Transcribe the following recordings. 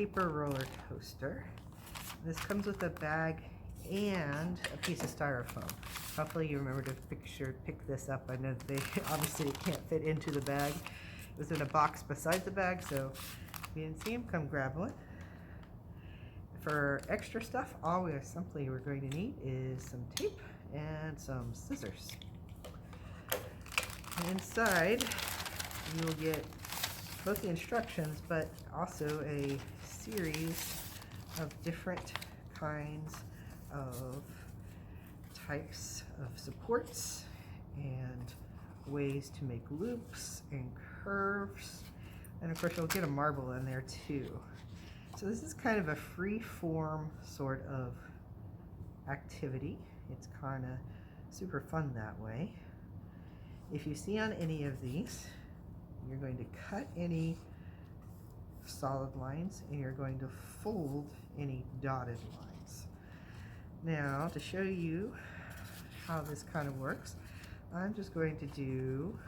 paper roller coaster. This comes with a bag and a piece of styrofoam. Hopefully you remember to pick this up. I know they obviously it can't fit into the bag. It was in a box beside the bag, so if you didn't see them, come grab one. For extra stuff, all we're going to need is some tape and some scissors. And inside, you will get both the instructions, but also a series of different kinds of types of supports and ways to make loops and curves. And of course, you'll get a marble in there too. So this is kind of a free form sort of activity. It's kind of super fun that way. If you see on any of these, you're going to cut any solid lines and you're going to fold any dotted lines. Now, to show you how this kind of works, I'm just going to do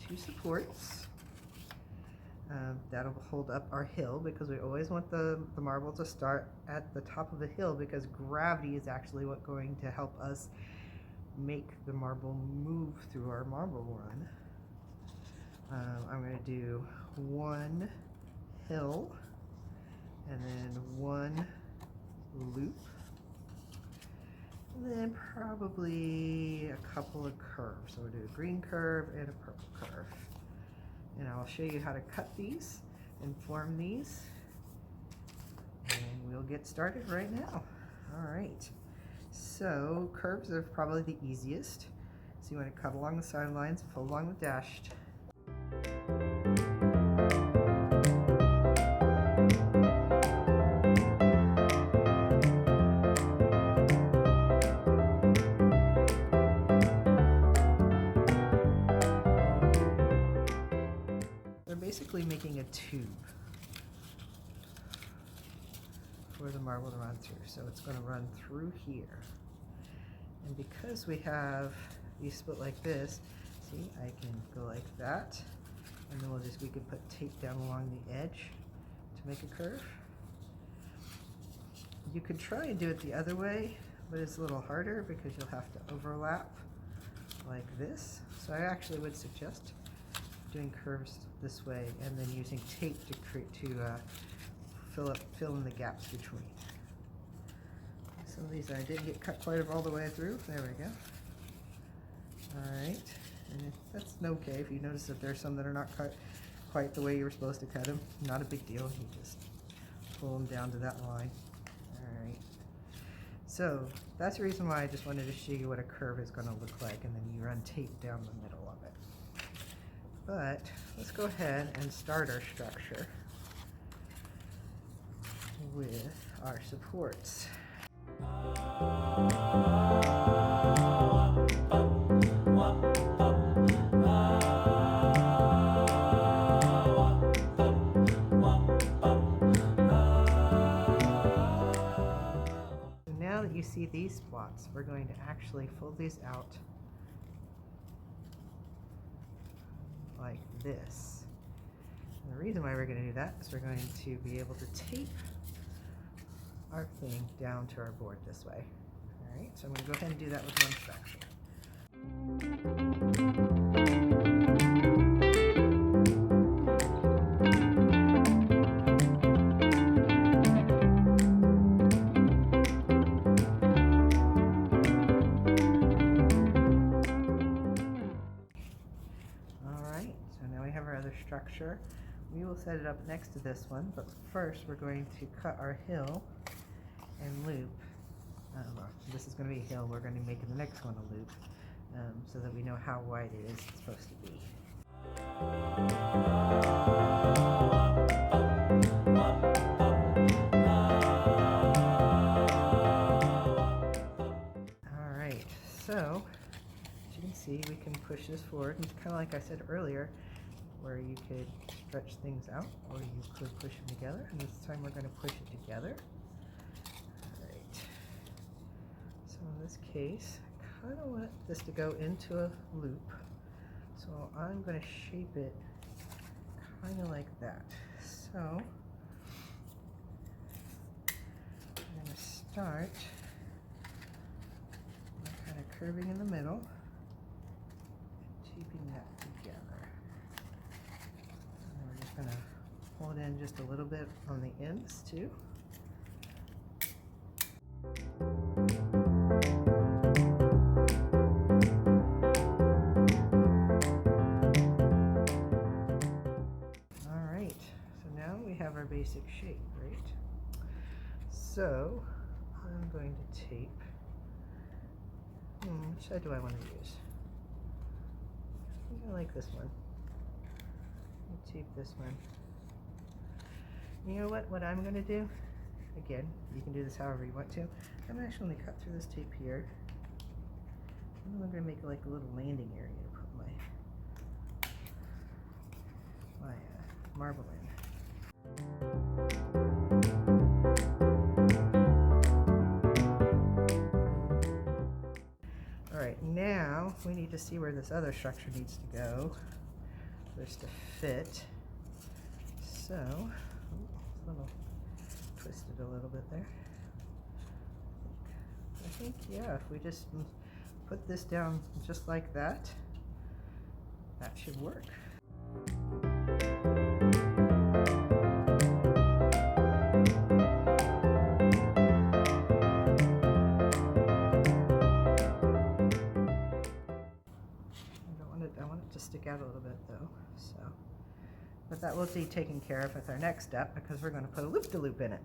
2 supports. That'll hold up our hill, because we always want the marble to start at the top of the hill, because gravity is actually what's going to help us make the marble move through our marble run. I'm going to do 1 hill and then 1 loop, and then probably a couple of curves. So we'll do a green curve and a purple curve. And I'll show you how to cut these and form these, and we'll get started right now. All right, so curves are probably the easiest. So you want to cut along the sidelines, fold along the dashed. Basically making a tube for the marble to run through. So it's going to run through here. And because we have these split like this, see, I can go like that. And then we can put tape down along the edge to make a curve. You could try and do it the other way, but it's a little harder because you'll have to overlap like this. So I actually would suggest doing curves this way and then using tape to fill in the gaps between. Some of these I didn't get cut quite all the way through. There we go. All right, and that's okay if you notice that there's some that are not cut quite the way you were supposed to cut them. Not a big deal. You just pull them down to that line. All right. So that's the reason why I just wanted to show you what a curve is going to look like, and then you run tape down the middle of it. But let's go ahead and start our structure with our supports. So now that you see these spots, we're going to actually fold these out like this. And the reason why we're going to do that is we're going to be able to tape our thing down to our board this way. All right, so I'm going to go ahead and do that with one section. Structure. We will set it up next to this one, but first we're going to cut our hill and loop. This is going to be a hill. We're going to make the next one a loop, so that we know how wide it is supposed to be. All right, so as you can see, we can push this forward, and kind of like I said earlier, where you could stretch things out or you could push them together, and this time we're going to push it together. Alright, so in this case I kind of want this to go into a loop, so I'm going to shape it kind of like that. So start by kind of curving in the middle, taping that together. And we're just going to hold in just a little bit on the ends too. Alright, so now we have our basic shape, right? So I'm going to tape, which side do I want to use? I think I like this one. I'll tape this one. You know what I'm going to do? Again, you can do this however you want to. I'm actually going to cut through this tape here. And I'm going to make like a little landing area to put my marble in. Alright, now we need to see where this other structure needs to go for this to fit. So, a little twisted a little bit there. I think, yeah, if we just put this down just like that, that should work. I want it to stick out a little bit though, so. But that will be taken care of with our next step because we're going to put a loop-de-loop in it.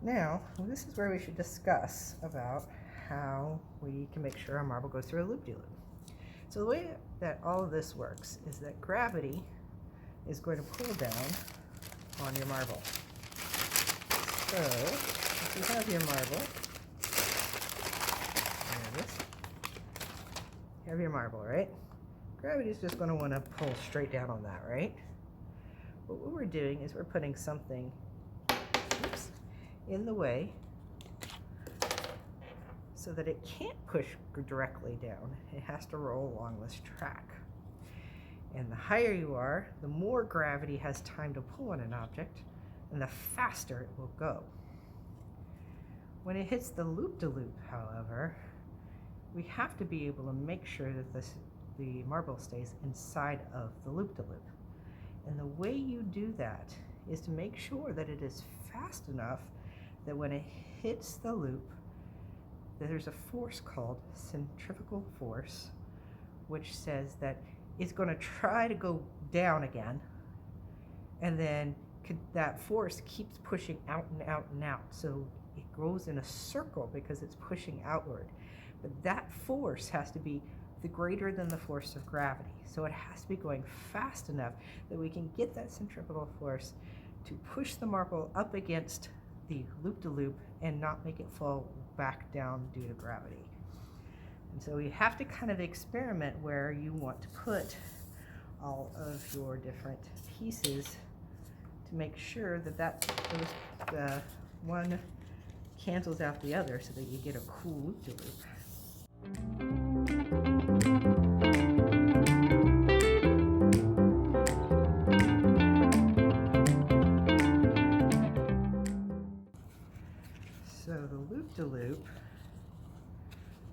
Now, this is where we should discuss about how we can make sure our marble goes through a loop-de-loop. So the way that all of this works is that gravity is going to pull down on your marble. So, if you have your marble, there it is. You have your marble, right? Gravity is just going to want to pull straight down on that, right? But what we're doing is we're putting something in the way so that it can't push directly down. It has to roll along this track. And the higher you are, the more gravity has time to pull on an object, and the faster it will go. When it hits the loop-de-loop, however, we have to be able to make sure that the marble stays inside of the loop-de-loop. And the way you do that is to make sure that it is fast enough that when it hits the loop, that there's a force called centrifugal force, which says that it's going to try to go down again, and then that force keeps pushing out and out and out. So it goes in a circle because it's pushing outward. But that force has to be greater than the force of gravity. So it has to be going fast enough that we can get that centrifugal force to push the marble up against the loop-de-loop and not make it fall back down due to gravity. And so you have to kind of experiment where you want to put all of your different pieces to make sure that one cancels out the other so that you get a cool loop-de-loop. So the loop-de-loop,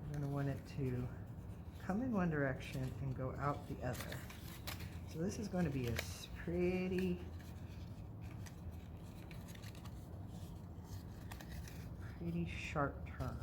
we're going to want it to come in one direction and go out the other. So this is going to be a pretty sharp turn.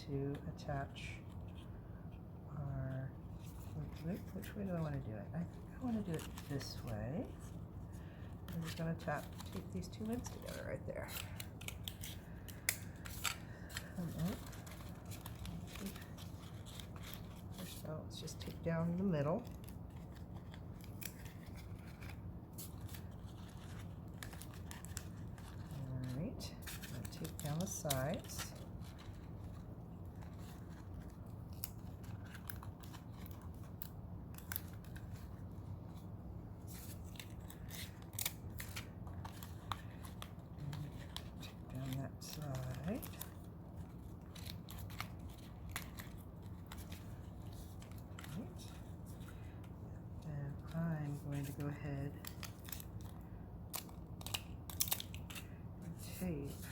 To attach our loop. Which way do I want to do it? I think I want to do it this way. I'm just going to tape these two ends together right there. First I'll let's just tape down the middle. All right, tape down the sides. Side. Right. And I'm going to go ahead and tape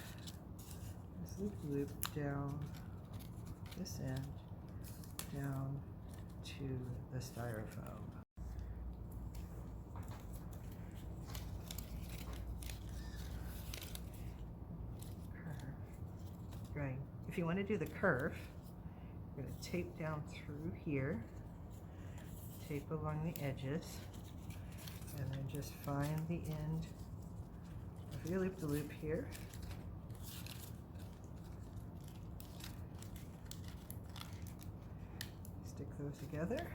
this loop down this end down to the styrofoam. Right. If you want to do the curve, you're going to tape down through here, tape along the edges, and then just find the end of your loop-the-loop here. Stick those together,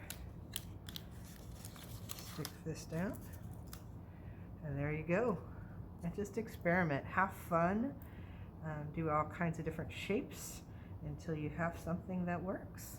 stick this down, and there you go. And just experiment, have fun. Do all kinds of different shapes until you have something that works.